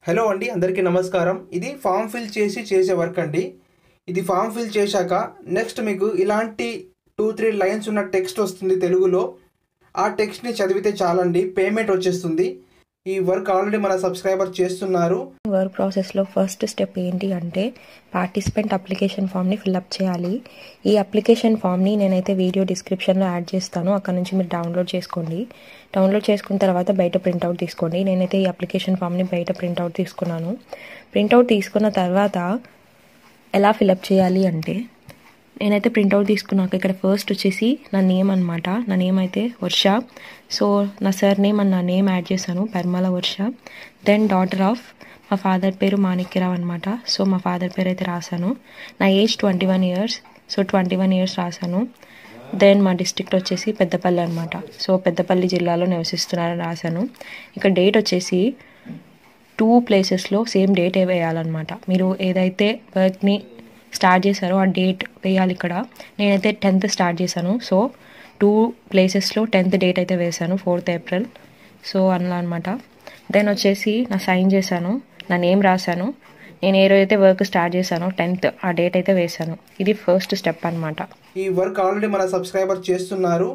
Hello అండి, అందరికీ నమస్కారం. ఇది ఫామ్ ఫిల్ చేసే వర్క్ అండి. ఇది ఫామ్ ఫిల్ చేశాక నెక్స్ట్ మీకు ఇలాంటి 2-3 లైన్స్ ఉన్న టెక్స్ట్ వస్తుంది తెలుగులో. ఆ టెక్స్ట్ని చదివితే చాలండి, పేమెంట్ వచ్చేస్తుంది. ఈ వర్క్ ఆల్రెడీ మన సబ్స్క్రైబర్ చేస్తున్నారు. వర్క్ ప్రాసెస్లో ఫస్ట్ స్టెప్ ఏంటి అంటే పార్టిసిపెంట్ అప్లికేషన్ ఫామ్ని ఫిల్అప్ చేయాలి. ఈ అప్లికేషన్ ఫామ్ని నేనైతే వీడియో డిస్క్రిప్షన్లో యాడ్ చేస్తాను, అక్కడ నుంచి మీరు డౌన్లోడ్ చేసుకోండి. డౌన్లోడ్ చేసుకున్న తర్వాత బయట ప్రింట్అవుట్ తీసుకోండి. నేనైతే ఈ అప్లికేషన్ ఫామ్ని బయట ప్రింట్అవుట్ తీసుకున్నాను. ప్రింట్అవుట్ తీసుకున్న తర్వాత ఎలా ఫిల్అప్ చేయాలి అంటే నేనైతే ప్రింట్అవుట్ తీసుకున్నాక ఇక్కడ ఫస్ట్ వచ్చేసి నా నేమ్ అనమాట. నా నేమ్ అయితే వర్ష. సో నా సర్ నేమ్ అండ్ నా నేమ్ యాడ్ చేశాను, పరిమళ వర్ష. దెన్ డాటర్ ఆఫ్ మా ఫాదర్ పేరు మాణిక్యరావు అనమాట. సో మా ఫాదర్ పేరు అయితే రాశాను. నా ఏజ్ 21 years. సో 21 years రాశాను. దెన్ మా డిస్ట్రిక్ట్ వచ్చేసి పెద్దపల్లి అనమాట. సో పెద్దపల్లి జిల్లాలో నివసిస్తున్నారని రాశాను. ఇక్కడ డేట్ వచ్చేసి 2 ప్లేసెస్లో సేమ్ డేటే వేయాలన్నమాట. మీరు ఏదైతే వర్క్ని స్టార్ట్ చేశారో ఆ డేట్ వేయాలి ఇక్కడ. నేనైతే 10th స్టార్ట్ చేశాను. సో 2 ప్లేసెస్లో 10th డేట్ అయితే వేశాను, 4th April. సో అలా అనమాట. దెన్ వచ్చేసి నా సైన్ చేశాను, నా నేమ్ రాశాను. నేను ఏ రోజైతే వర్క్ స్టార్ట్ చేశానో 10th ఆ డేట్ అయితే వేశాను. ఇది ఫస్ట్ స్టెప్ అనమాట. ఈ వర్క్ ఆల్రెడీ మన సబ్స్క్రైబర్ చేస్తున్నారు.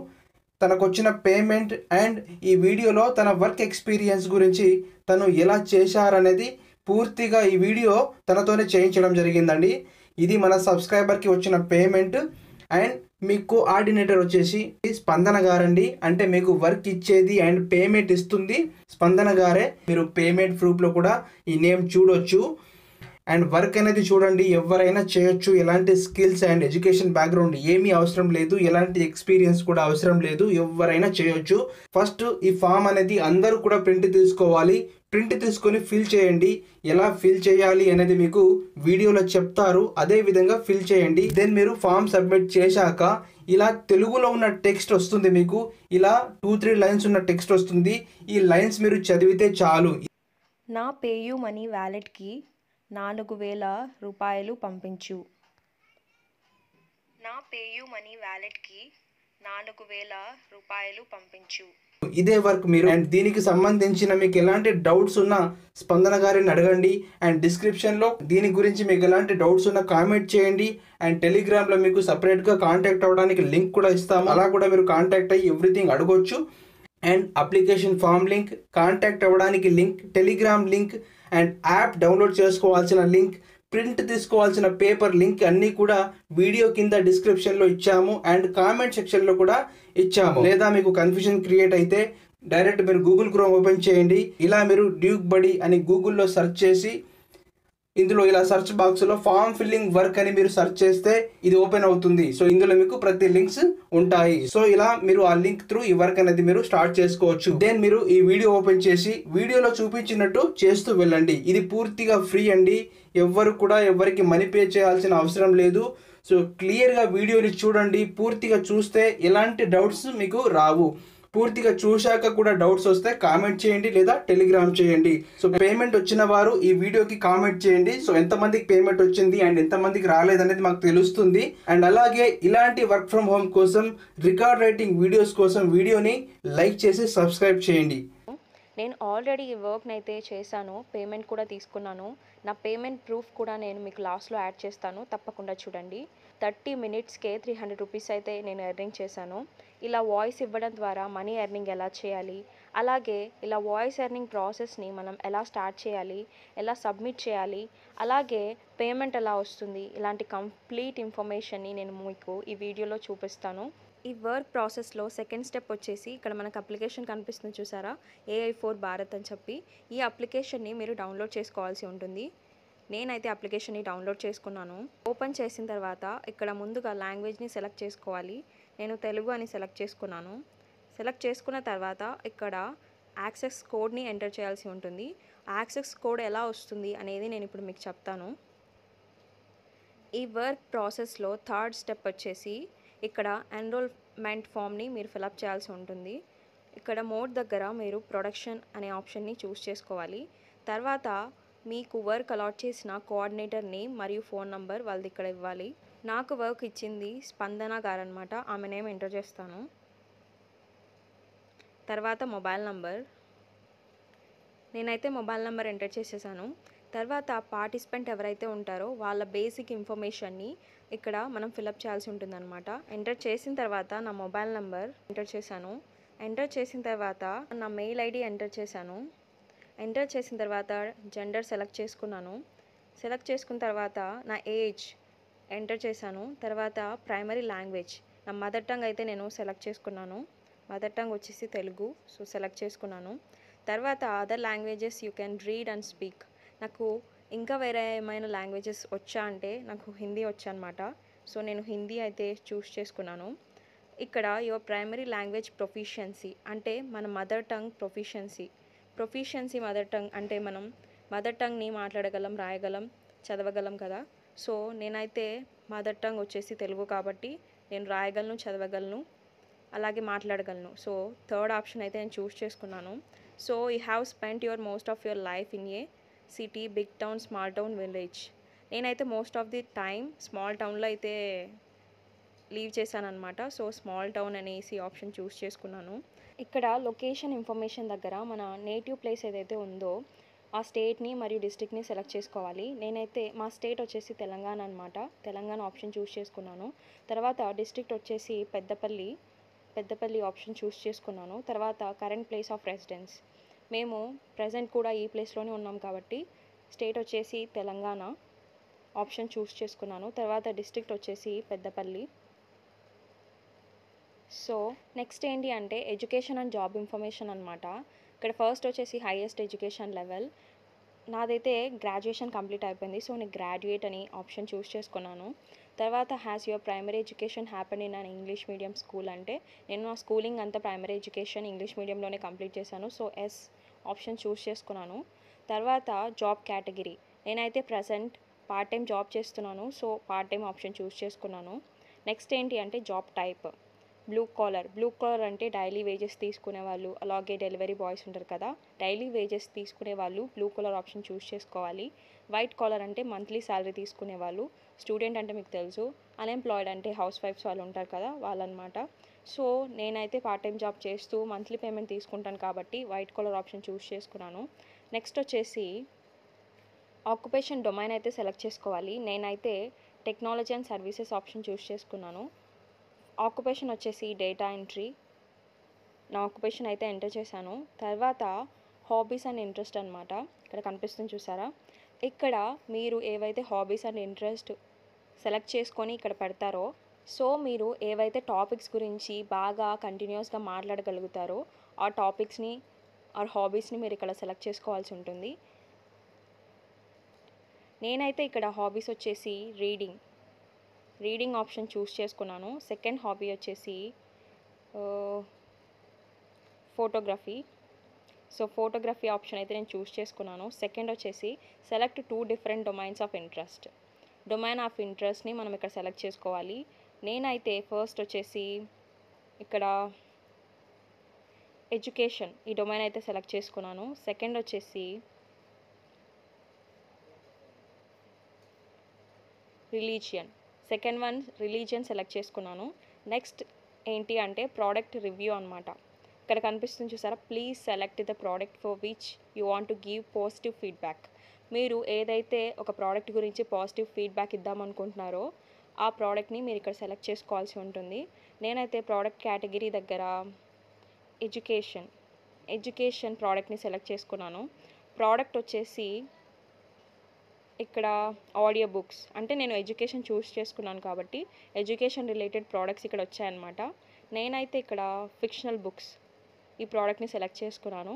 తనకు వచ్చిన పేమెంట్ అండ్ ఈ వీడియోలో తన వర్క్ ఎక్స్పీరియన్స్ గురించి తను ఎలా చేశారనేది పూర్తిగా ఈ వీడియో తనతోనే చేయించడం జరిగిందండి. ఇది మన సబ్స్క్రైబర్కి వచ్చిన పేమెంట్. అండ్ మీకు కోఆర్డినేటర్ వచ్చేసి స్పందన గారండి. అంటే మీకు వర్క్ ఇచ్చేది అండ్ పేమెంట్ ఇస్తుంది స్పందన గారే. మీరు పేమెంట్ ప్రూఫ్లో కూడా ఈ నేమ్ చూడొచ్చు. అండ్ వర్క్ అనేది చూడండి, ఎవరైనా చేయొచ్చు. ఎలాంటి స్కిల్స్ అండ్ ఎడ్యుకేషన్ బ్యాక్గ్రౌండ్ ఏమీ అవసరం లేదు, ఎలాంటి ఎక్స్పీరియన్స్ కూడా అవసరం లేదు, ఎవరైనా చేయొచ్చు. ఫస్ట్ ఈ ఫామ్ అనేది అందరూ కూడా ప్రింట్ తీసుకోవాలి. ప్రింట్ తీసుకొని ఫిల్ చేయండి. ఎలా ఫిల్ చేయాలి అనేది మీకు వీడియోలో చెప్తారు, అదే విధంగా ఫిల్ చేయండి. దెన్ మీరు ఫామ్ సబ్మిట్ చేశాక ఇలా తెలుగులో ఉన్న టెక్స్ట్ వస్తుంది. మీకు ఇలా 2-3 లైన్స్ ఉన్న టెక్స్ట్ వస్తుంది. ఈ లైన్స్ మీరు చదివితే చాలు. నా పేయూ మనీ వ్యాలెట్కి 4,000 రూపాయలు పంపించు. నా పేయూ మనీ వ్యాలెట్కి 4,000 రూపాయలు పంపించు. ఇదే వర్క్ మీరు. అండ్ దీనికి సంబంధించిన మీకు ఎలాంటి డౌట్స్ ఉన్నా స్పందన గారిని అడగండి. అండ్ డిస్క్రిప్షన్లో దీని గురించి మీకు ఎలాంటి డౌట్స్ ఉన్నా కామెంట్ చేయండి. అండ్ టెలిగ్రామ్లో మీకు సపరేట్గా కాంటాక్ట్ అవ్వడానికి లింక్ కూడా ఇస్తాము, అలా కూడా మీరు కాంటాక్ట్ అయ్యి ఎవ్రీథింగ్ అడగొచ్చు. And application form link, contact అవ్వడానికి link, Telegram link, and app download చేసుకోవాల్సిన లింక్, ప్రింట్ తీసుకోవాల్సిన పేపర్ లింక్ అన్నీ కూడా వీడియో కింద డిస్క్రిప్షన్లో ఇచ్చాము. అండ్ కామెంట్ సెక్షన్లో కూడా ఇచ్చాము. లేదా మీకు కన్ఫ్యూజన్ క్రియేట్ అయితే డైరెక్ట్ మీరు గూగుల్ క్రోమ్ ఓపెన్ చేయండి. ఇలా మీరు డ్యూక్ బడీ అని గూగుల్లో సెర్చ్ చేసి ఇందులో ఇలా సెర్చ్ బాక్స్లో ఫామ్ ఫిల్లింగ్ వర్క్ అని మీరు సెర్చ్ చేస్తే ఇది ఓపెన్ అవుతుంది. సో ఇందులో మీకు ప్రతి లింక్స్ ఉంటాయి. సో ఇలా మీరు ఆ లింక్ త్రూ ఈ వర్క్ అనేది మీరు స్టార్ట్ చేసుకోవచ్చు. దెన్ మీరు ఈ వీడియో ఓపెన్ చేసి వీడియోలో చూపించినట్టు చేస్తూ వెళ్ళండి. ఇది పూర్తిగా ఫ్రీ అండి. ఎవ్వరు కూడా ఎవరికి మనీ పే చేయాల్సిన అవసరం లేదు. సో క్లియర్గా వీడియోని చూడండి. పూర్తిగా చూస్తే ఎలాంటి డౌట్స్ మీకు రావు. పూర్తిగా చూశాక కూడా డౌట్స్ వస్తే కామెంట్ చేయండి లేదా టెలిగ్రామ్ చేయండి. సో పేమెంట్ వచ్చిన వారు ఈ వీడియోకి కామెంట్ చేయండి. సో ఎంతమందికి పేమెంట్ వచ్చింది అండ్ ఎంతమందికి రాలేదనేది మాకు తెలుస్తుంది. అండ్ అలాగే ఇలాంటి వర్క్ ఫ్రమ్ హోమ్ కోసం, రికార్డ్ రైటింగ్ వీడియోస్ కోసం వీడియోని లైక్ చేసి సబ్స్క్రైబ్ చేయండి. నేను ఆల్రెడీ ఈ వర్క్ని అయితే చేశాను, పేమెంట్ కూడా తీసుకున్నాను. నా పేమెంట్ ప్రూఫ్ కూడా నేను మీకు లాస్ట్లో యాడ్ చేస్తాను, తప్పకుండా చూడండి. 30 minutesకే 300 రూపీస్ అయితే నేను ఎర్నింగ్ చేశాను. ఇలా వాయిస్ ఇవ్వడం ద్వారా మనీ ఎర్నింగ్ ఎలా చేయాలి, అలాగే ఇలా వాయిస్ ఎర్నింగ్ ప్రాసెస్ని మనం ఎలా స్టార్ట్ చేయాలి, ఎలా సబ్మిట్ చేయాలి, అలాగే పేమెంట్ ఎలా వస్తుంది, ఇలాంటి కంప్లీట్ ఇన్ఫర్మేషన్ని నేను మీకు ఈ వీడియోలో చూపిస్తాను. ఈ వర్క్ ప్రాసెస్లో సెకండ్ స్టెప్ వచ్చేసి ఇక్కడ మనకు అప్లికేషన్ కనిపిస్తుంది చూసారా, AI4 భారత్ అని చెప్పి. ఈ అప్లికేషన్ని మీరు డౌన్లోడ్ చేసుకోవాల్సి ఉంటుంది. నేనైతే అప్లికేషన్ని డౌన్లోడ్ చేసుకున్నాను. ఓపెన్ చేసిన తర్వాత ఇక్కడ ముందుగా లాంగ్వేజ్ని సెలెక్ట్ చేసుకోవాలి. నేను తెలుగు అని సెలెక్ట్ చేసుకున్నాను. సెలెక్ట్ చేసుకున్న తర్వాత ఇక్కడ యాక్సెస్ కోడ్ని ఎంటర్ చేయాల్సి ఉంటుంది. యాక్సెస్ కోడ్ ఎలా వస్తుంది అనేది నేను ఇప్పుడు మీకు చెప్తాను. ఈ వర్క్ ప్రాసెస్లో థర్డ్ స్టెప్ వచ్చేసి ఇక్కడ ఎన్రోల్మెంట్ ఫామ్ని మీరు ఫిలప్ చేయాల్సి ఉంటుంది. ఇక్కడ మోడ్ దగ్గర మీరు ప్రొడక్షన్ అనే ఆప్షన్ని చూస్ చేసుకోవాలి. తర్వాత మీకు వర్క్ అలాట్ చేసిన కోఆర్డినేటర్ నేమ్ మరియు ఫోన్ నంబర్ వాళ్ళది ఇక్కడ ఇవ్వాలి. నాకు వర్క్ ఇచ్చింది స్పందన గారు అనమాట, ఆమె నేమ్ ఎంటర్ చేస్తాను. తర్వాత మొబైల్ నంబర్, నేనైతే మొబైల్ నెంబర్ ఎంటర్ చేసేసాను. తర్వాత పార్టిసిపెంట్ ఎవరైతే ఉంటారో వాళ్ళ బేసిక్ ఇన్ఫర్మేషన్ని ఇక్కడ మనం ఫిలప్ చేయాల్సి ఉంటుందన్నమాట. ఎంటర్ చేసిన తర్వాత నా మొబైల్ నెంబర్ ఎంటర్ చేశాను. ఎంటర్ చేసిన తర్వాత నా మెయిల్ ఐడి ఎంటర్ చేశాను. ఎంటర్ చేసిన తర్వాత జెండర్ సెలెక్ట్ చేసుకున్నాను. సెలెక్ట్ చేసుకున్న తర్వాత నా ఏజ్ ఎంటర్ చేశాను. తర్వాత ప్రైమరీ లాంగ్వేజ్ నా మదర్ టంగ్ అయితే నేను సెలెక్ట్ చేసుకున్నాను. మదర్ టంగ్ వచ్చేసి తెలుగు. సో సెలెక్ట్ చేసుకున్నాను. తర్వాత other languages you can read and speak. నాకు ఇంకా వేరే ఏమైనా లాంగ్వేజెస్ వచ్చా అంటే నాకు హిందీ వచ్చనమాట. సో నేను హిందీ అయితే చూస్ చేసుకున్నాను. ఇక్కడ యువర్ ప్రైమరీ లాంగ్వేజ్ ప్రొఫిషియన్సీ అంటే మన mother tongue proficiency mother tongue అంటే మనం మదర్ టంగ్ని మాట్లాడగలం, రాయగలం, చదవగలం కదా. సో నేనైతే మదర్ టంగ్ వచ్చేసి తెలుగు కాబట్టి నేను రాయగలను, చదవగలను, అలాగే మాట్లాడగలను. సో థర్డ్ ఆప్షన్ అయితే నేను చూస్ చేసుకున్నాను. So you have spent your most of your life in a city, big town, small town, village. నేనైతే most of the time small టౌన్లో అయితే లీవ్ చేశానమాట. సో స్మాల్ టౌన్ అనేసి ఆప్షన్ చూస్ చేసుకున్నాను. ఇక్కడ లొకేషన్ ఇన్ఫర్మేషన్ దగ్గర మన నేటివ్ ప్లేస్ ఏదైతే ఉందో ఆ స్టేట్ని మరియు డిస్ట్రిక్ట్ని సెలెక్ట్ చేసుకోవాలి. నేనైతే మా స్టేట్ వచ్చేసి తెలంగాణ అనమాట. తెలంగాణ ఆప్షన్ చూస్ చేసుకున్నాను. తర్వాత డిస్ట్రిక్ట్ వచ్చేసి పెద్దపల్లి ఆప్షన్ చూస్ చేసుకున్నాను. తర్వాత కరెంట్ ప్లేస్ ఆఫ్ రెసిడెన్స్ మేము ప్రజెంట్ కూడా ఈ ప్లేస్లోనే ఉన్నాం కాబట్టి స్టేట్ వచ్చేసి తెలంగాణ ఆప్షన్ చూస్ చేసుకున్నాను. తర్వాత డిస్ట్రిక్ట్ వచ్చేసి పెద్దపల్లి. సో నెక్స్ట్ ఏంటి అంటే ఎడ్యుకేషన్ అండ్ జాబ్ ఇన్ఫర్మేషన్ అనమాట. ఇక్కడ ఫస్ట్ వచ్చేసి హైయెస్ట్ ఎడ్యుకేషన్ లెవెల్ నాదైతే గ్రాడ్యుయేషన్ కంప్లీట్ అయిపోయింది. సో నేను గ్రాడ్యుయేట్ అని ఆప్షన్ చూస్ చేసుకున్నాను. తర్వాత has your primary education happen in an English medium school అంటే నేను నా స్కూలింగ్ అంతా ప్రైమరీ ఎడ్యుకేషన్ ఇంగ్లీష్ మీడియంలోనే కంప్లీట్ చేశాను. సో ఎస్ ఆప్షన్ చూస్ చేసుకున్నాను. తర్వాత జాబ్ కేటగిరీ నేనైతే ప్రజెంట్ పార్ట్ టైం జాబ్ చేస్తున్నాను. So part time option choose చేసుకున్నాను. నెక్స్ట్ ఏంటి అంటే జాబ్ టైప్ బ్లూ కాలర్ అంటే డైలీ వేజెస్ తీసుకునే వాళ్ళు, అలాగే డెలివరీ బాయ్స్ ఉంటారు కదా, డైలీ వేజెస్ తీసుకునే వాళ్ళు బ్లూ కలర్ ఆప్షన్ చూస్ చేసుకోవాలి. వైట్ కాలర్ అంటే మంత్లీ శాలరీ తీసుకునే వాళ్ళు, స్టూడెంట్ అంటే మీకు తెలుసు, అన్ఎంప్లాయిడ్ అంటే హౌస్ వైఫ్స్ వాళ్ళు ఉంటారు కదా వాళ్ళనమాట. సో నేనైతే పార్ట్ టైం జాబ్ చేస్తూ మంత్లీ పేమెంట్ తీసుకుంటాను కాబట్టి వైట్ కలర్ ఆప్షన్ చూస్ చేసుకున్నాను. నెక్స్ట్ వచ్చేసి ఆక్యుపేషన్ డొమైన్ అయితే సెలెక్ట్ చేసుకోవాలి. నేనైతే technology and services option choose చేసుకున్నాను. ఆక్యుపేషన్ వచ్చేసి డేటా ఎంట్రీ నా ఆక్యుపేషన్ అయితే ఎంటర్ చేశాను. తర్వాత హాబీస్ అండ్ ఇంట్రెస్ట్ అనమాట. ఇక్కడ కనిపిస్తుంది చూసారా. ఇక్కడ మీరు ఏవైతే హాబీస్ అండ్ ఇంట్రెస్ట్ సెలెక్ట్ చేసుకొని ఇక్కడ పెడతారో సో మీరు ఏవైతే టాపిక్స్ గురించి బాగా కంటిన్యూస్గా మాట్లాడగలుగుతారో ఆ టాపిక్స్ని ఆర్ హాబీస్ని మీరు ఇక్కడ సెలెక్ట్ చేసుకోవాల్సి ఉంటుంది. నేనైతే ఇక్కడ హాబీస్ వచ్చేసి రీడింగ్ ఆప్షన్ చూస్ చేసుకున్నాను. సెకండ్ హాబీ వచ్చేసి ఫోటోగ్రఫీ. సో ఫోటోగ్రఫీ ఆప్షన్ అయితే నేను చూస్ చేసుకున్నాను. సెకండ్ వచ్చేసి select 2 different domains of interest. Domain of ఇంట్రెస్ట్ని మనం ఇక్కడ సెలెక్ట్ చేసుకోవాలి. నేనైతే ఫస్ట్ వచ్చేసి ఇక్కడ ఎడ్యుకేషన్ ఈ డొమైన్ అయితే సెలెక్ట్ చేసుకున్నాను. సెకండ్ వచ్చేసి రిలీజియన్ సెలెక్ట్ చేసుకున్నాను. నెక్స్ట్ ఏంటి అంటే ప్రోడక్ట్ రివ్యూ అనమాట. ఇక్కడ కనిపిస్తుంది చూసారా, please select the product for which you want to give positive feedback. మీరు ఏదైతే ఒక ప్రోడక్ట్ గురించి పాజిటివ్ ఫీడ్బ్యాక్ ఇద్దామనుకుంటున్నారో ఆ ప్రోడక్ట్ని మీరు ఇక్కడ సెలెక్ట్ చేసుకోవాల్సి ఉంటుంది. నేనైతే ప్రోడక్ట్ కేటగిరీ దగ్గర ఎడ్యుకేషన్ ప్రోడక్ట్ని సెలెక్ట్ చేసుకున్నాను. ప్రోడక్ట్ వచ్చేసి ఇక్కడ ఆడియో బుక్స్ అంటే నేను ఎడ్యుకేషన్ చూస్ చేసుకున్నాను కాబట్టి ఎడ్యుకేషన్ రిలేటెడ్ ప్రోడక్ట్స్ ఇక్కడ వచ్చాయన్నమాట. నేనైతే ఇక్కడ ఫిక్షనల్ బుక్స్ ఈ ప్రోడక్ట్ని సెలెక్ట్ చేసుకున్నాను.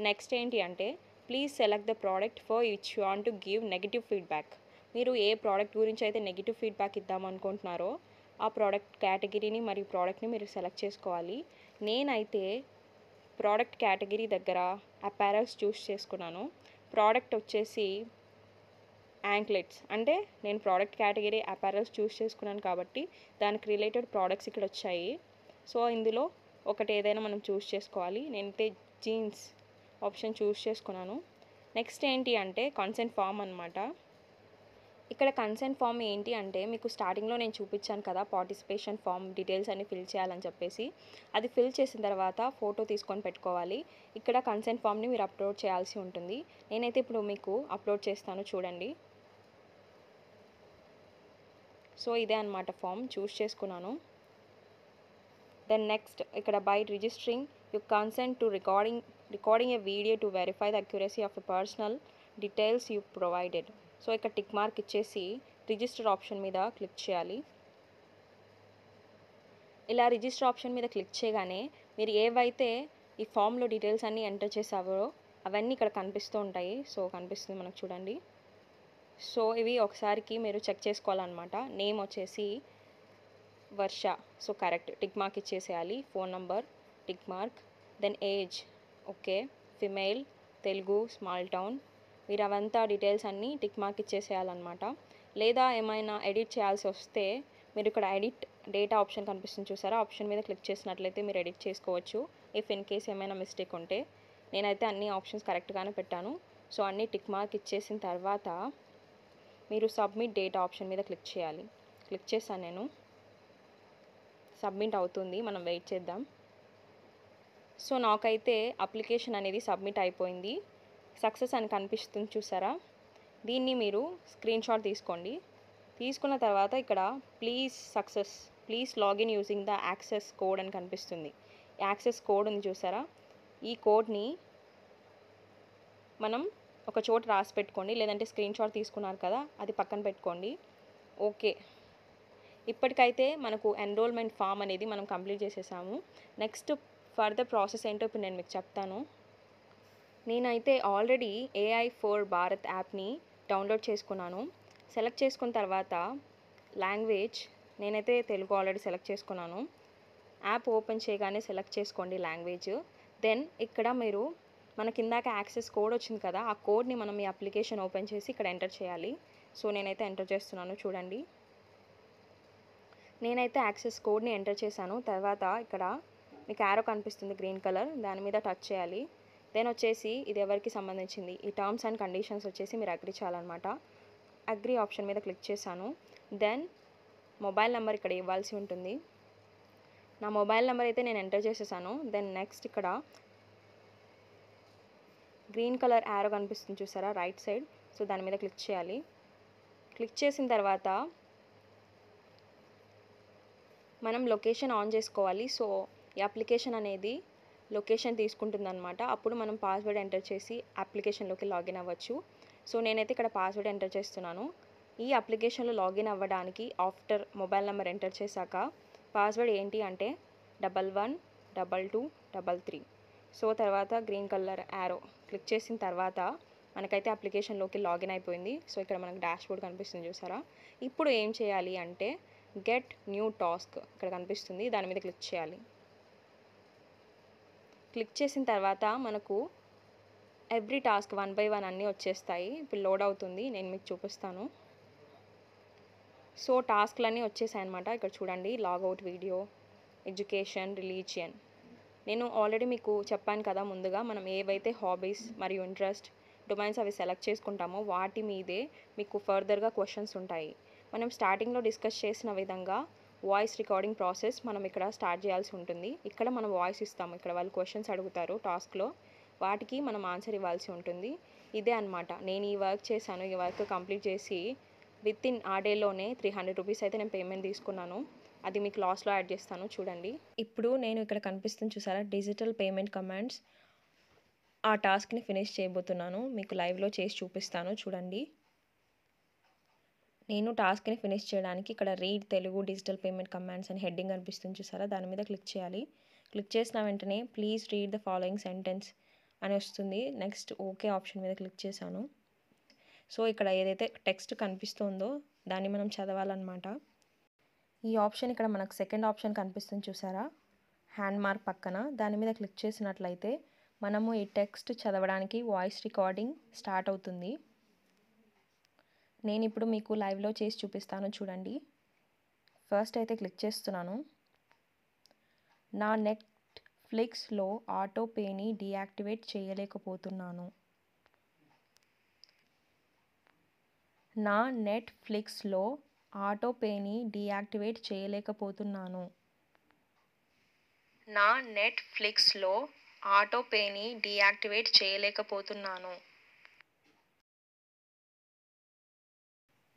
నెక్స్ట్ ఏంటి అంటే please select the product for which you want to give negative feedback. మీరు ఏ ప్రోడక్ట్ గురించి అయితే నెగిటివ్ ఫీడ్బ్యాక్ ఇద్దామనుకుంటున్నారో ఆ ప్రోడక్ట్ కేటగిరీని మరియు ప్రోడక్ట్ని మీరు సెలెక్ట్ చేసుకోవాలి. నేనైతే ప్రోడక్ట్ కేటగిరీ దగ్గర అపారల్స్ చూస్ చేసుకున్నాను. ప్రోడక్ట్ వచ్చేసి యాంక్లెట్స్ అంటే నేను ప్రోడక్ట్ కేటగిరీ అపారల్స్ చూస్ చేసుకున్నాను కాబట్టి దానికి రిలేటెడ్ ప్రోడక్ట్స్ ఇక్కడ వచ్చాయి. సో ఇందులో ఒకటి ఏదైనా మనం చూస్ చేసుకోవాలి. నేనైతే జీన్స్ ఆప్షన్ చూస్ చేసుకున్నాను. నెక్స్ట్ ఏంటి అంటే కన్సెంట్ ఫామ్ అనమాట. ఇక్కడ కన్సెంట్ ఫామ్ ఏంటి అంటే మీకు స్టార్టింగ్లో నేను చూపించాను కదా పార్టిసిపేషన్ ఫామ్ డీటెయిల్స్ అన్ని ఫిల్ చేయాలని చెప్పేసి, అది ఫిల్ చేసిన తర్వాత ఫోటో తీసుకొని పెట్టుకోవాలి. ఇక్కడ కన్సెంట్ ఫామ్ని మీరు అప్లోడ్ చేయాల్సి ఉంటుంది. నేనైతే ఇప్పుడు మీకు అప్లోడ్ చేస్తాను చూడండి. సో ఇదే అనమాట ఫామ్ చూస్ చేసుకున్నాను. దెన్ నెక్స్ట్ ఇక్కడ by registering you consent to recording A video to verify the accuracy of the personal details you provided. So ఇక్కడ టిక్ మార్క్ ఇచ్చేసి రిజిస్టర్ ఆప్షన్ మీద క్లిక్ చేయాలి. ఇలా రిజిస్టర్ ఆప్షన్ మీద క్లిక్ చేయగానే మీరు ఏవైతే ఈ ఫామ్లో డీటెయిల్స్ అన్నీ ఎంటర్ చేసావో అవన్నీ ఇక్కడ కనిపిస్తూ ఉంటాయి. సో కనిపిస్తుంది మనకు చూడండి. సో ఇవి ఒకసారికి మీరు చెక్ చేసుకోవాలన్నమాట. నేమ్ వచ్చేసి Varsha, so correct tick mark ఇచ్చేసేయాలి. Phone number tick mark, then age okay, female, Telugu, small town, మీరు అవంతా డీటెయిల్స్ అన్నీ టిక్ మార్క్ ఇచ్చేసేయాలన్నమాట. లేదా ఏమైనా ఎడిట్ చేయాల్సి వస్తే మీరు ఇక్కడ ఎడిట్ డేటా ఆప్షన్ కనిపిస్తుంది చూసారా, ఆప్షన్ మీద క్లిక్ చేసినట్లయితే మీరు ఎడిట్ చేసుకోవచ్చు ఇఫ్ ఇన్ కేస్ ఏమైనా మిస్టేక్ ఉంటే. నేనైతే అన్ని ఆప్షన్స్ కరెక్ట్గానే పెట్టాను. సో అన్నీ టిక్ మార్క్ ఇచ్చేసిన తర్వాత మీరు సబ్మిట్ డేటా ఆప్షన్ మీద క్లిక్ చేయాలి. క్లిక్ చేశాను నేను. సబ్మిట్ అవుతుంది, మనం వెయిట్ చేద్దాం. సో నాకైతే అప్లికేషన్ అనేది సబ్మిట్ అయిపోయింది. సక్సెస్ అని కనిపిస్తుంది చూసారా, దీన్ని మీరు స్క్రీన్ షాట్ తీసుకోండి. తీసుకున్న తర్వాత ఇక్కడ please login using the access code అని కనిపిస్తుంది. యాక్సెస్ కోడ్ ఉంది చూసారా, ఈ కోడ్ని మనం ఒక చోట రాసి పెట్టుకోండి, లేదంటే స్క్రీన్ షాట్ తీసుకున్నారు కదా అది పక్కన పెట్టుకోండి. ఓకే, ఇప్పటికైతే మనకు ఎన్రోల్మెంట్ ఫామ్ అనేది మనం కంప్లీట్ చేసేసాము. నెక్స్ట్ ఫర్దర్ ప్రాసెస్ ఏంటో ఇప్పుడు నేను మీకు చెప్తాను. నేనైతే ఆల్రెడీ AI ఫర్ భారత్ యాప్ని డౌన్లోడ్ చేసుకున్నాను. సెలెక్ట్ చేసుకున్న తర్వాత లాంగ్వేజ్ నేనైతే తెలుగు ఆల్రెడీ సెలెక్ట్ చేసుకున్నాను. యాప్ ఓపెన్ చేయగానే సెలెక్ట్ చేసుకోండి లాంగ్వేజ్. దెన్ ఇక్కడ మీరు మన కిందాక యాక్సెస్ కోడ్ వచ్చింది కదా, ఆ కోడ్ని మనం ఈ అప్లికేషన్ ఓపెన్ చేసి ఇక్కడ ఎంటర్ చేయాలి. సో నేనైతే ఎంటర్ చేస్తున్నాను చూడండి. నేనైతే యాక్సెస్ కోడ్ని ఎంటర్ చేశాను. తర్వాత ఇక్కడ మీకు యారో కనిపిస్తుంది గ్రీన్ కలర్, దాని మీద టచ్ చేయాలి. దెన్ వచ్చేసి ఇది ఎవరికి సంబంధించింది, ఈ టర్మ్స్ అండ్ కండిషన్స్ వచ్చేసి మీరు అగ్రీ చేయాలన్నమాట. అగ్రీ ఆప్షన్ మీద క్లిక్ చేశాను. దెన్ మొబైల్ నెంబర్ ఇక్కడ ఇవ్వాల్సి ఉంటుంది. నా మొబైల్ నెంబర్ అయితే నేను ఎంటర్ చేసేసాను. దెన్ నెక్స్ట్ ఇక్కడ గ్రీన్ కలర్ యారో కనిపిస్తుంది చూసారా రైట్ సైడ్, సో దాని మీద క్లిక్ చేయాలి. క్లిక్ చేసిన తర్వాత మనం లొకేషన్ ఆన్ చేసుకోవాలి. సో ఈ అప్లికేషన్ అనేది లొకేషన్ తీసుకుంటుందన్నమాట. అప్పుడు మనం పాస్వర్డ్ ఎంటర్ చేసి అప్లికేషన్లోకి లాగిన్ అవ్వచ్చు. సో నేనైతే ఇక్కడ పాస్వర్డ్ ఎంటర్ చేస్తున్నాను. ఈ అప్లికేషన్లో లాగిన్ అవ్వడానికి ఆఫ్టర్ మొబైల్ నెంబర్ ఎంటర్ చేశాక పాస్వర్డ్ ఏంటి అంటే 112233. సో తర్వాత గ్రీన్ కలర్ యారో క్లిక్ చేసిన తర్వాత మనకైతే అప్లికేషన్లోకి లాగిన్ అయిపోయింది. సో ఇక్కడ మనకు డాష్బోర్డ్ కనిపిస్తుంది చూసారా. ఇప్పుడు ఏం చేయాలి అంటే గెట్ న్యూ టాస్క్ ఇక్కడ కనిపిస్తుంది, దాని మీద క్లిక్ చేయాలి. క్లిక్ చేసిన తర్వాత మనకు ఎవ్రీ టాస్క్ 1 by 1 అన్నీ వచ్చేస్తాయి. ఇప్పుడు లోడ్ అవుతుంది, నేను మీకు చూపిస్తాను. సో టాస్క్లన్నీ వచ్చేసాయి అనమాట. ఇక్కడ చూడండి, లాగౌట్ వీడియో, ఎడ్యుకేషన్, రిలీజియన్. నేను ఆల్రెడీ మీకు చెప్పాను కదా ముందుగా, మనం ఏవైతే హాబీస్ మరియు ఇంట్రెస్ట్ డొమైన్స్ అవి సెలెక్ట్ చేసుకుంటామో వాటి మీదే మీకు ఫర్దర్గా క్వశ్చన్స్ ఉంటాయి. మనం స్టార్టింగ్లో డిస్కస్ చేసిన విధంగా వాయిస్ రికార్డింగ్ ప్రాసెస్ మనం ఇక్కడ స్టార్ట్ చేయాల్సి ఉంటుంది. ఇక్కడ మనం వాయిస్ ఇస్తాము, ఇక్కడ వాళ్ళు క్వశ్చన్స్ అడుగుతారు టాస్క్లో, వాటికి మనం ఆన్సర్ ఇవ్వాల్సి ఉంటుంది. ఇదే అనమాట, నేను ఈ వర్క్ చేశాను. ఈ వర్క్ కంప్లీట్ చేసి విత్ ఇన్ ఆ డేలోనే 300 రూపీస్ అయితే నేను పేమెంట్ తీసుకున్నాను. అది మీకు లాస్ట్లో యాడ్ చేస్తాను చూడండి. ఇప్పుడు నేను ఇక్కడ కనిపిస్తుంది చూసారా డిజిటల్ పేమెంట్ కమాండ్స్, ఆ టాస్క్ని ఫినిష్ చేయబోతున్నాను. మీకు లైవ్లో చేసి చూపిస్తాను చూడండి. నేను టాస్క్ని ఫినిష్ చేయడానికి ఇక్కడ read Telugu digital payment commands అని హెడ్డింగ్ కనిపిస్తుంది చూసారా, దాని మీద క్లిక్ చేయాలి. క్లిక్ చేసిన వెంటనే please read the following sentence అని వస్తుంది. నెక్స్ట్ ఓకే ఆప్షన్ మీద క్లిక్ చేశాను. సో ఇక్కడ ఏదైతే టెక్స్ట్ కనిపిస్తుందో దాన్ని మనం చదవాలన్నమాట. ఈ ఆప్షన్ ఇక్కడ మనకు సెకండ్ ఆప్షన్ కనిపిస్తుంది చూసారా హ్యాండ్ మార్క్ పక్కన, దాని మీద క్లిక్ చేసినట్లయితే మనము ఈ టెక్స్ట్ చదవడానికి వాయిస్ రికార్డింగ్ స్టార్ట్ అవుతుంది. నేను ఇప్పుడు మీకు లైవ్లో చేసి చూపిస్తాను చూడండి. ఫస్ట్ అయితే క్లిక్ చేస్తున్నాను. నా నెట్ఫ్లిక్స్లో ఆటో పేని డీయాక్టివేట్ చేయలేకపోతున్నాను. నా నెట్ఫ్లిక్స్లో ఆటోపేని డీయాక్టివేట్ చేయలేకపోతున్నాను. నా నెట్ఫ్లిక్స్లో ఆటోపేని డీయాక్టివేట్ చేయలేకపోతున్నాను.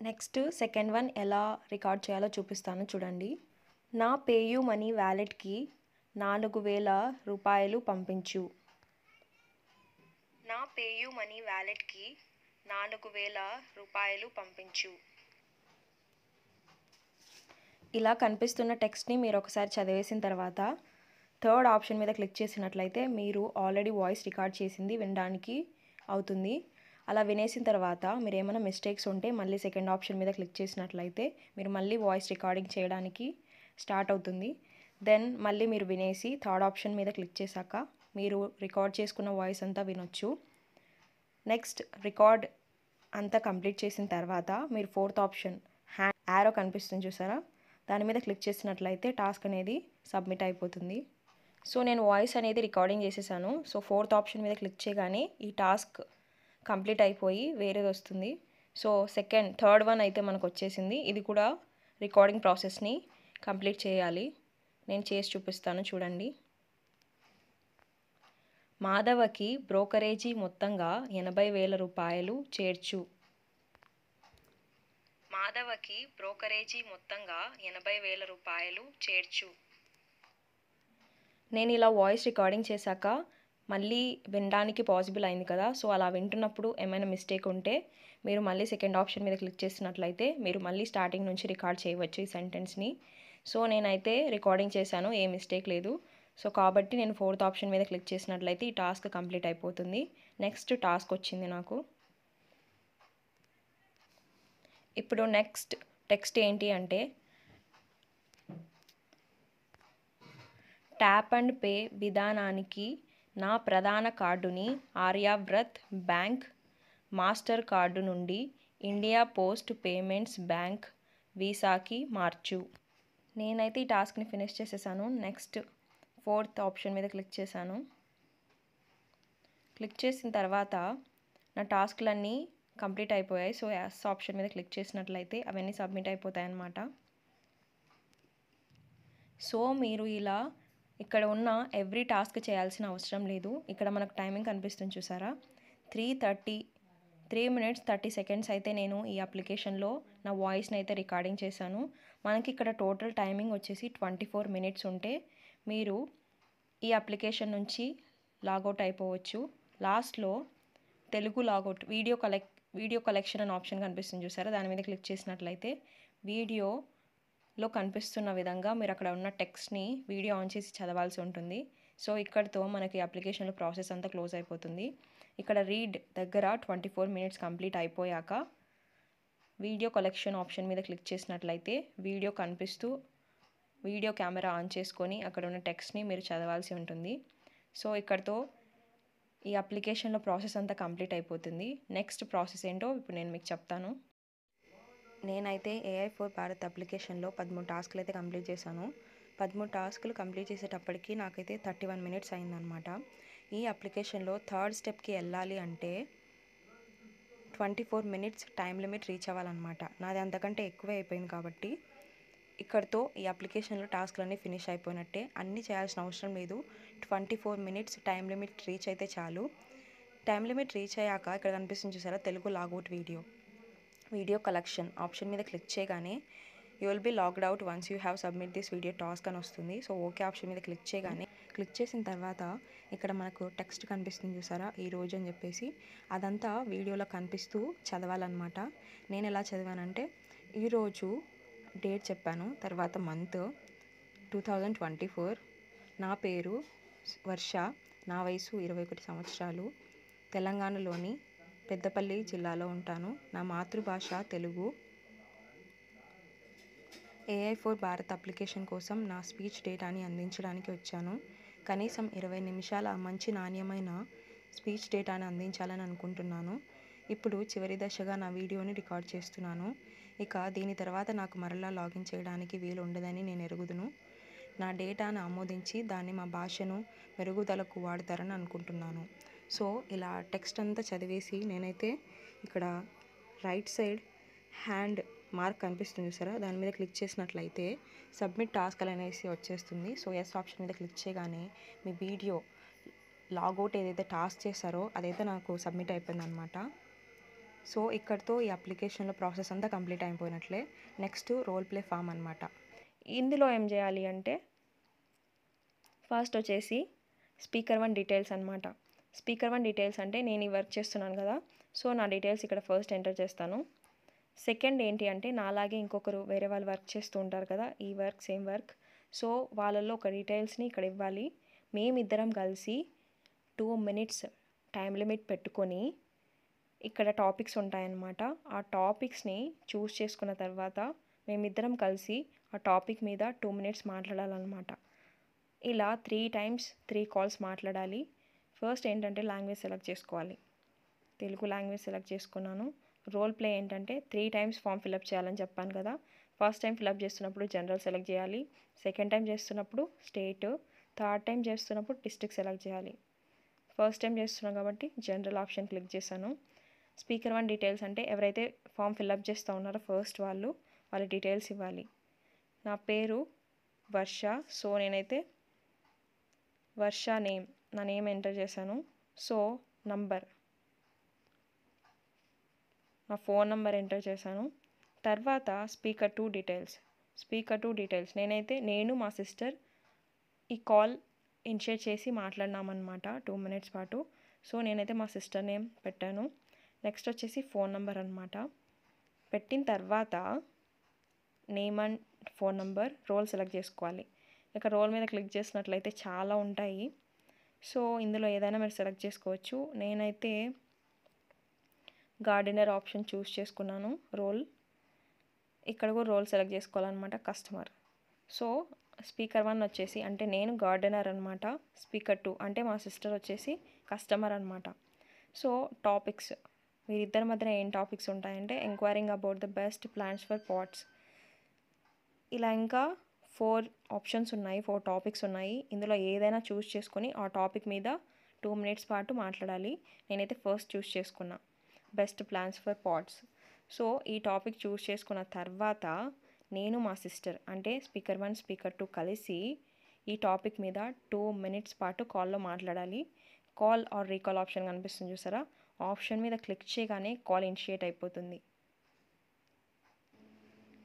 నెక్స్ట్ సెకండ్ వన్ ఎలా రికార్డ్ చేయాలో చూపిస్తాను చూడండి. నా పేయూ మనీ వ్యాలెట్కి 4000 రూపాయలు పంపించు. నా పేయూ మనీ వ్యాలెట్కి 4000 రూపాయలు పంపించు. ఇలా కనిపిస్తున్న టెక్స్ట్ని మీరు ఒకసారి చదివేసిన తర్వాత థర్డ్ ఆప్షన్ మీద క్లిక్ చేసినట్లయితే మీరు ఆల్రెడీ వాయిస్ రికార్డ్ చేసింది వినడానికి అవుతుంది. అలా వినేసిన తర్వాత మీరు ఏమైనా మిస్టేక్స్ ఉంటే మళ్ళీ సెకండ్ ఆప్షన్ మీద క్లిక్ చేసినట్లయితే మీరు మళ్ళీ వాయిస్ రికార్డింగ్ చేయడానికి స్టార్ట్ అవుతుంది. దెన్ మళ్ళీ మీరు వినేసి థర్డ్ ఆప్షన్ మీద క్లిక్ చేశాక మీరు రికార్డ్ చేసుకున్న వాయిస్ అంతా వినొచ్చు. నెక్స్ట్ రికార్డ్ అంతా కంప్లీట్ చేసిన తర్వాత మీరు ఫోర్త్ ఆప్షన్ యారో కనిపిస్తుంది చూసారా, దాని మీద క్లిక్ చేసినట్లయితే టాస్క్ అనేది సబ్మిట్ అయిపోతుంది. సో నేను వాయిస్ అనేది రికార్డింగ్ చేసేసాను. సో ఫోర్త్ ఆప్షన్ మీద క్లిక్ చేయగానే ఈ టాస్క్ కంప్లీట్ అయిపోయి వేరేది వస్తుంది. సో థర్డ్ వన్ అయితే మనకు వచ్చేసింది. ఇది కూడా రికార్డింగ్ ప్రాసెస్ని కంప్లీట్ చేయాలి. నేను చేసి చూపిస్తాను చూడండి. మాధవకి బ్రోకరేజీ మొత్తంగా 80,000 రూపాయలు చేర్చు. మాధవకి బ్రోకరేజీ మొత్తంగా 80,000 రూపాయలు చేర్చు. నేను ఇలా వాయిస్ రికార్డింగ్ చేశాక మళ్ళీ వినడానికి పాసిబుల్ అయింది కదా. సో అలా వింటున్నప్పుడు ఏమైనా మిస్టేక్ ఉంటే మీరు మళ్ళీ సెకండ్ ఆప్షన్ మీద క్లిక్ చేసినట్లయితే మీరు మళ్ళీ స్టార్టింగ్ నుంచి రికార్డ్ చేయవచ్చు ఈ సెంటెన్స్ని. సో నేనైతే రికార్డింగ్ చేశాను, ఏ మిస్టేక్ లేదు. సో కాబట్టి నేను ఫోర్త్ ఆప్షన్ మీద క్లిక్ చేసినట్లయితే ఈ టాస్క్ కంప్లీట్ అయిపోతుంది. నెక్స్ట్ టాస్క్ వచ్చింది నాకు. ఇప్పుడు నెక్స్ట్ టెక్స్ట్ ఏంటి అంటే ట్యాప్ అండ్ పే విధానానికి నా ప్రధాన కార్డుని ఆర్యావ్రత్ బ్యాంక్ మాస్టర్ కార్డు నుండి ఇండియా పోస్ట్ పేమెంట్స్ బ్యాంక్ వీసాకి మార్చు. నేనైతే ఈ టాస్క్ని ఫినిష్ చేసేసాను. నెక్స్ట్ ఫోర్త్ ఆప్షన్ మీద క్లిక్ చేశాను. క్లిక్ చేసిన తర్వాత నా టాస్క్లన్నీ కంప్లీట్ అయిపోయాయి. సో ఎస్ ఆప్షన్ మీద క్లిక్ చేసినట్లయితే అవన్నీ సబ్మిట్ అయిపోతాయి అన్నమాట. సో మీరు ఇలా ఇక్కడ ఉన్న ఎవ్రీ టాస్క్ చేయాల్సిన అవసరం లేదు. ఇక్కడ మనకు టైమింగ్ కనిపిస్తుంది చూసారా, 3 minutes 30 seconds అయితే నేను ఈ అప్లికేషన్లో నా వాయిస్ని అయితే రికార్డింగ్ చేశాను. మనకి ఇక్కడ టోటల్ టైమింగ్ వచ్చేసి 24 minutes ఉంటే మీరు ఈ అప్లికేషన్ నుంచి లాగౌట్ అయిపోవచ్చు. లాస్ట్లో తెలుగు లాగౌట్ వీడియో కలెక్షన్ అనే ఆప్షన్ కనిపిస్తుంది చూసారా, దాని మీద క్లిక్ చేసినట్లయితే వీడియోలో కనిపిస్తున్న విధంగా మీరు అక్కడ ఉన్న టెక్స్ట్ని వీడియో ఆన్ చేసి చదవాల్సి ఉంటుంది. సో ఇక్కడితో మనకి అప్లికేషన్లో ప్రాసెస్ అంతా క్లోజ్ అయిపోతుంది. ఇక్కడ రీడ్ దగ్గర 24 minutes కంప్లీట్ అయిపోయాక వీడియో కలెక్షన్ ఆప్షన్ మీద క్లిక్ చేసినట్లయితే వీడియో కనిపిస్తూ వీడియో కెమెరా ఆన్ చేసుకొని అక్కడ ఉన్న టెక్స్ట్ని మీరు చదవాల్సి ఉంటుంది. సో ఇక్కడితో ఈ అప్లికేషన్లో ప్రాసెస్ అంతా కంప్లీట్ అయిపోతుంది. నెక్స్ట్ ప్రాసెస్ ఏంటో ఇప్పుడు నేను మీకు చెప్తాను. నేనైతే AI ఫర్ భారత్ అప్లికేషన్లో 13 టాస్క్లు అయితే కంప్లీట్ చేశాను. 13 టాస్క్లు కంప్లీట్ చేసేటప్పటికి నాకైతే 31 minutes అయిందనమాట. ఈ అప్లికేషన్లో థర్డ్ స్టెప్కి వెళ్ళాలి అంటే 24 minutes టైం లిమిట్ రీచ్ అవ్వాలన్నమాట. నాది అంతకంటే ఎక్కువే అయిపోయింది కాబట్టి ఇక్కడితో ఈ అప్లికేషన్లో టాస్క్లన్నీ ఫినిష్ అయిపోయినట్టే. అన్నీ చేయాల్సిన అవసరం లేదు. 24 minutes టైం లిమిట్ రీచ్ అయితే చాలు. టైం లిమిట్ రీచ్ అయ్యాక ఇక్కడ కనిపిస్తుంది చూసారా, Telugu logout video collection option మీద క్లిక్ చేయగానే you will be logged out once you have submit this video task అని వస్తుంది. సో ఓకే ఆప్షన్ మీద క్లిక్ చేయగానే క్లిక్ చేసిన తర్వాత ఇక్కడ మనకు టెక్స్ట్ కనిపిస్తుంది చూసారా, ఈ రోజు అని చెప్పేసి అదంతా వీడియోలో కనిపిస్తూ చదవాలన్నమాట. నేను ఎలా చదివానంటే ఈరోజు డేట్ చెప్పాను, తర్వాత మంత్ 2024, నా పేరు వర్ష, నా వయసు 21 సంవత్సరాలు, తెలంగాణలోని పెద్దపల్లి జిల్లాలో ఉంటాను, నా మాతృభాష Telugu. AI for Bharat application కోసం నా స్పీచ్ డేటాని అందించడానికి వచ్చాను. కనీసం 20 నిమిషాల మంచి నాణ్యమైన స్పీచ్ డేటాని అందించాలని అనుకుంటున్నాను. ఇప్పుడు చివరి దశగా నా వీడియోని రికార్డ్ చేస్తున్నాను. ఇక దీని తర్వాత నాకు మరలా లాగిన్ చేయడానికి వీలు ఉండదని నేను ఎరుగుదును. నా డేటాను ఆమోదించి దాన్ని మా భాషను మెరుగుదలకు వాడతారని అనుకుంటున్నాను. సో ఇలా టెక్స్ట్ అంతా చదివేసి నేనైతే ఇక్కడ రైట్ సైడ్ హ్యాండ్ మార్క్ కనిపిస్తుంది చూసారా, దాని మీద క్లిక్ చేసినట్లయితే సబ్మిట్ టాస్క్ అనేసి వచ్చేస్తుంది. సో ఎస్ ఆప్షన్ మీద క్లిక్ చేయగానే మీ వీడియో లాగౌట్ ఏదైతే టాస్క్ చేశారో అదైతే నాకు సబ్మిట్ అయిపోయింది అనమాట. సో ఇక్కడితో ఈ అప్లికేషన్లో ప్రాసెస్ అంతా కంప్లీట్ అయిపోయినట్లే. నెక్స్ట్ రోల్ ప్లే ఫామ్ అనమాట. ఇందులో ఏం చేయాలి అంటే ఫస్ట్ వచ్చేసి స్పీకర్ 1 డీటెయిల్స్ అనమాట. స్పీకర్ 1 డీటెయిల్స్ అంటే నేను ఈ వర్క్ చేస్తున్నాను కదా, సో నా డీటెయిల్స్ ఇక్కడ ఫస్ట్ ఎంటర్ చేస్తాను. సెకండ్ ఏంటి అంటే నాలాగే ఇంకొకరు వేరే వాళ్ళు వర్క్ చేస్తూ ఉంటారు కదా, ఈ వర్క్ సేమ్ వర్క్, సో వాళ్ళల్లో ఒక డీటెయిల్స్ని ఇక్కడ ఇవ్వాలి. మేమిద్దరం కలిసి 2 minutes టైం లిమిట్ పెట్టుకొని ఇక్కడ టాపిక్స్ ఉంటాయన్నమాట. ఆ టాపిక్స్ని చూస్ చేసుకున్న తర్వాత మేమిద్దరం కలిసి ఆ టాపిక్ మీద 2 minutes మాట్లాడాలన్నమాట. ఇలా 3 times 3 calls మాట్లాడాలి. ఫస్ట్ ఏంటంటే లాంగ్వేజ్ సెలెక్ట్ చేసుకోవాలి. తెలుగు లాంగ్వేజ్ సెలెక్ట్ చేసుకున్నాను. రోల్ ప్లే ఏంటంటే 3 times ఫామ్ ఫిలప్ చేయాలని చెప్పాను కదా. ఫస్ట్ టైం ఫిలప్ చేస్తున్నప్పుడు జనరల్ సెలెక్ట్ చేయాలి, సెకండ్ టైం చేస్తున్నప్పుడు స్టేట్, థర్డ్ టైం చేస్తున్నప్పుడు డిస్ట్రిక్ట్ సెలెక్ట్ చేయాలి. ఫస్ట్ టైం చేస్తున్నాం కాబట్టి జనరల్ ఆప్షన్ క్లిక్ చేశాను. స్పీకర్ 1 డీటెయిల్స్ అంటే ఎవరైతే ఫామ్ ఫిలప్ చేస్తూ ఉన్నారో ఫస్ట్ వాళ్ళ డీటెయిల్స్ ఇవ్వాలి. నా పేరు వర్ష, సో నేనైతే వర్ష నా నేమ్ ఎంటర్ చేశాను. సో నా ఫోన్ నంబర్ ఎంటర్ చేశాను. తర్వాత స్పీకర్ 2 డీటెయిల్స్ నేను మా సిస్టర్ ఈ కాల్ ఇనిషియేట్ చేసి మాట్లాడినామన్నమాట 2 minutes పాటు. సో నేనైతే మా సిస్టర్ నేమ్ పెట్టాను. నెక్స్ట్ వచ్చేసి ఫోన్ నంబర్ అనమాట. పెట్టిన తర్వాత name and phone number, role select చేసుకోవాలి. ఇక రోల్ మీద క్లిక్ చేసినట్లయితే చాలా ఉంటాయి, సో ఇందులో ఏదైనా మీరు సెలెక్ట్ చేసుకోవచ్చు. నేనైతే గార్డెనర్ ఆప్షన్ చూస్ చేసుకున్నాను. ఇక్కడ కూడా రోల్ సెలెక్ట్ చేసుకోవాలన్నమాట, కస్టమర్. సో స్పీకర్ 1 వచ్చేసి అంటే నేను గార్డెనర్ అనమాట, స్పీకర్ 2 అంటే మా సిస్టర్ వచ్చేసి కస్టమర్ అనమాట. సో టాపిక్స్ వీరిద్దరి మధ్యన ఏం టాపిక్స్ ఉంటాయంటే enquiring about the best plants for pots. ఇలా ఇంకా 4 ఆప్షన్స్ ఉన్నాయి, 4 టాపిక్స్ ఉన్నాయి. ఇందులో ఏదైనా చూస్ చేసుకొని ఆ టాపిక్ మీద 2 minutes పాటు మాట్లాడాలి. నేనైతే ఫస్ట్ చూస్ చేసుకున్నా, best plants for pots. So ఈ టాపిక్ చూస్ చేసుకున్న తర్వాత నేను మా సిస్టర్ అంటే స్పీకర్ 1 స్పీకర్ 2 కలిసి ఈ టాపిక్ మీద 2 minutes పాటు కాల్లో మాట్లాడాలి. కాల్ ఆర్ రీకాల్ ఆప్షన్ కనిపిస్తుంది చూసారా, ఆప్షన్ మీద క్లిక్ చేయగానే కాల్ ఇనిషియేట్ అయిపోతుంది.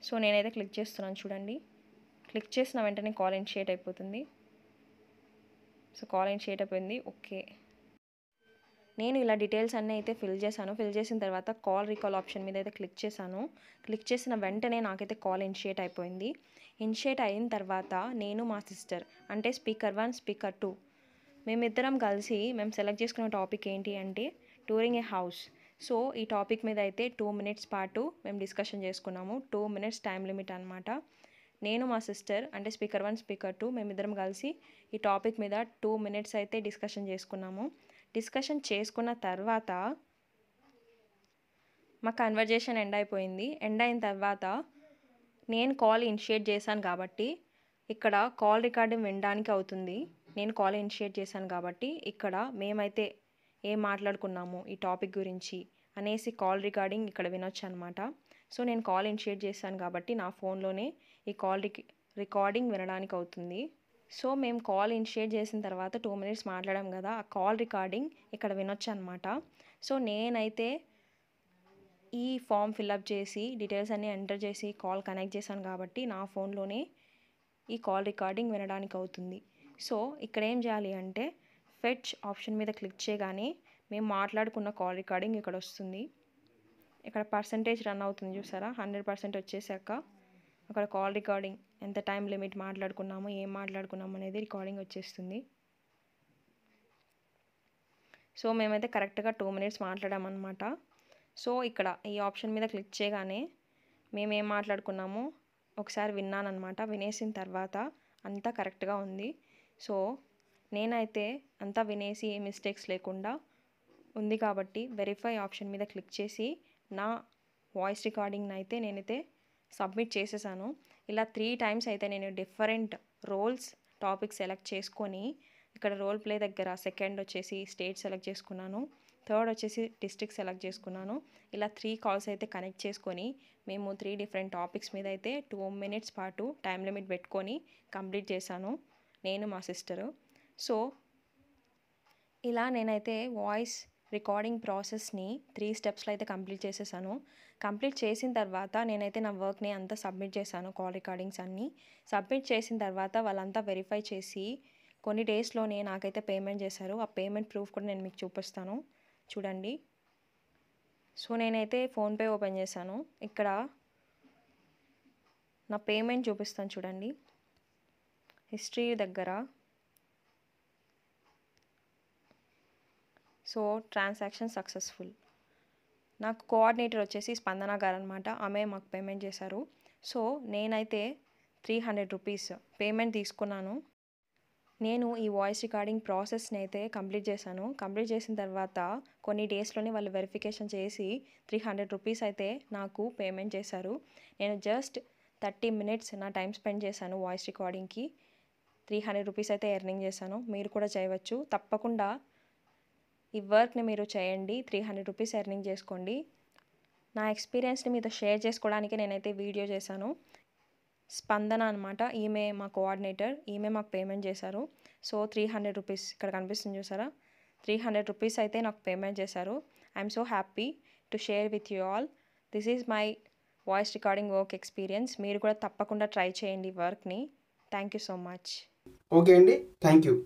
సో నేనైతే క్లిక్ చేస్తున్నాను చూడండి, క్లిక్ చేసిన వెంటనే కాల్ ఇనిషియేట్ అయిపోతుంది. సో కాల్ ఇనిషియేట్ అయిపోయింది. ఓకే, నేను ఇలా డీటెయిల్స్ అన్నీ అయితే ఫిల్ చేశాను. ఫిల్ చేసిన తర్వాత కాల్ రీకాల్ ఆప్షన్ మీద అయితే క్లిక్ చేశాను. క్లిక్ చేసిన వెంటనే నాకైతే కాల్ ఇనిషియేట్ అయిపోయింది. ఇనిషియేట్ అయిన తర్వాత నేను మా సిస్టర్ అంటే స్పీకర్ 1 స్పీకర్ 2 మేమిద్దరం కలిసి మేము సెలెక్ట్ చేసుకున్న టాపిక్ ఏంటి అంటే టూరింగ్ ఏ హౌస్. సో ఈ టాపిక్ మీద అయితే 2 minutes పాటు మేము డిస్కషన్ చేసుకున్నాము. 2 minutes టైం లిమిట్ అనమాట. నేను మా సిస్టర్ అంటే స్పీకర్ 1 స్పీకర్ 2 మేమిద్దరం కలిసి ఈ టాపిక్ మీద 2 minutes అయితే డిస్కషన్ చేసుకున్నాము. డిస్కషన్ చేసుకున్న తర్వాత మా కన్వర్జేషన్ ఎండ్ అయిపోయింది. ఎండ్ అయిన తర్వాత నేను కాల్ ఇనిషియేట్ చేశాను కాబట్టి ఇక్కడ కాల్ రికార్డింగ్ వినడానికి అవుతుంది. నేను కాల్ ఇనిషియేట్ చేశాను కాబట్టి ఇక్కడ మేమైతే ఏం మాట్లాడుకున్నాము ఈ టాపిక్ గురించి అనేసి కాల్ రికార్డింగ్ ఇక్కడ వినొచ్చు అనమాట. సో నేను కాల్ ఇనిషియేట్ చేశాను కాబట్టి నా ఫోన్లోనే ఈ కాల్ రికార్డింగ్ వినడానికి అవుతుంది. సో మేము కాల్ ఇనిషియేట్ చేసిన తర్వాత 2 minutes మాట్లాడాం కదా, ఆ కాల్ రికార్డింగ్ ఇక్కడ వినొచ్చు అనమాట. సో నేనైతే ఈ ఫామ్ ఫిల్అప్ చేసి డీటెయిల్స్ అన్నీ ఎంటర్ చేసి కాల్ కనెక్ట్ చేశాను కాబట్టి నా ఫోన్లోనే ఈ కాల్ రికార్డింగ్ వినడానికి అవుతుంది. సో ఇక్కడ ఏం చేయాలి అంటే ఫెచ్ ఆప్షన్ మీద క్లిక్ చేయగానే మేము మాట్లాడుకున్న కాల్ రికార్డింగ్ ఇక్కడ వస్తుంది. ఇక్కడ పర్సంటేజ్ రన్ అవుతుంది చూసారా, 100% వచ్చేసాక అక్కడ కాల్ రికార్డింగ్ ఎంత టైం లిమిట్ మాట్లాడుకున్నాము, ఏం మాట్లాడుకున్నాము అనేది రికార్డింగ్ వచ్చేస్తుంది. సో మేమైతే కరెక్ట్గా 2 minutes మాట్లాడామన్నమాట. సో ఇక్కడ ఈ ఆప్షన్ మీద క్లిక్ చేయగానే మేమేం మాట్లాడుకున్నామో ఒకసారి విన్నానమాట. వినేసిన తర్వాత అంతా కరెక్ట్గా ఉంది. సో నేనైతే అంతా వినేసి ఏ మిస్టేక్స్ లేకుండా ఉంది కాబట్టి వెరిఫై ఆప్షన్ మీద క్లిక్ చేసి నా వాయిస్ రికార్డింగ్ని అయితే నేనైతే సబ్మిట్ చేసేసాను. ఇలా 3 times అయితే నేను డిఫరెంట్ రోల్స్ టాపిక్ సెలెక్ట్ చేసుకొని ఇక్కడ రోల్ ప్లే దగ్గర సెకండ్ వచ్చేసి స్టేట్ సెలెక్ట్ చేసుకున్నాను, థర్డ్ వచ్చేసి డిస్ట్రిక్ట్ సెలెక్ట్ చేసుకున్నాను. ఇలా 3 కాల్స్ అయితే కనెక్ట్ చేసుకొని మేము 3 డిఫరెంట్ టాపిక్స్ మీద అయితే 2 మినిట్స్ పాటు టైం లిమిట్ పెట్టుకొని కంప్లీట్ చేశాను నేను మా సిస్టరు. సో ఇలా నేనైతే వాయిస్ రికార్డింగ్ ప్రాసెస్ని 3 స్టెప్స్లో అయితే కంప్లీట్ చేసేసాను. కంప్లీట్ చేసిన తర్వాత నేనైతే నా వర్క్ని అంతా సబ్మిట్ చేశాను. కాల్ రికార్డింగ్స్ అన్నీ సబ్మిట్ చేసిన తర్వాత వాళ్ళంతా వెరిఫై చేసి కొన్ని డేస్లోనే నాకైతే పేమెంట్ చేశారు. ఆ పేమెంట్ ప్రూఫ్ కూడా నేను మీకు చూపిస్తాను చూడండి. సో నేనైతే ఫోన్పే ఓపెన్ చేశాను. ఇక్కడ నా పేమెంట్ చూపిస్తాను చూడండి. హిస్టరీ దగ్గర సో ట్రాన్సాక్షన్ సక్సెస్ఫుల్. నాకు కోఆర్డినేటర్ వచ్చేసి స్పందన గారు అనమాట. ఆమె మాకు పేమెంట్ చేశారు. సో నేనైతే 300 రూపీస్ పేమెంట్ తీసుకున్నాను. నేను ఈ వాయిస్ రికార్డింగ్ ప్రాసెస్ని అయితే కంప్లీట్ చేశాను. కంప్లీట్ చేసిన తర్వాత కొన్ని డేస్లోనే వాళ్ళు వెరిఫికేషన్ చేసి 300 రూపీస్ అయితే నాకు పేమెంట్ చేశారు. నేను జస్ట్ 30 మినిట్స్ నా టైం స్పెండ్ చేశాను వాయిస్ రికార్డింగ్కి. 300 రూపీస్ అయితే ఎర్నింగ్ చేశాను. మీరు కూడా చేయవచ్చు. తప్పకుండా ఈ వర్క్ని మీరు చేయండి. 300 రూపీస్ ఎర్నింగ్ చేసుకోండి. నా ఎక్స్పీరియన్స్ని మీతో షేర్ చేసుకోవడానికి నేనైతే వీడియో చేశాను. స్పందన అనమాట, ఈమె మా కోఆర్డినేటర్. ఈమె మాకు పేమెంట్ చేశారు. సో 300 రూపీస్ ఇక్కడ కనిపిస్తుంది చూసారా, 300 రూపీస్ అయితే నాకు పేమెంట్ చేశారు. I'm so happy to share with you all. This is my voice recording work experience. మీరు కూడా తప్పకుండా ట్రై చేయండి వర్క్ని. Thank you so much. Okay అండి, థ్యాంక్ యూ.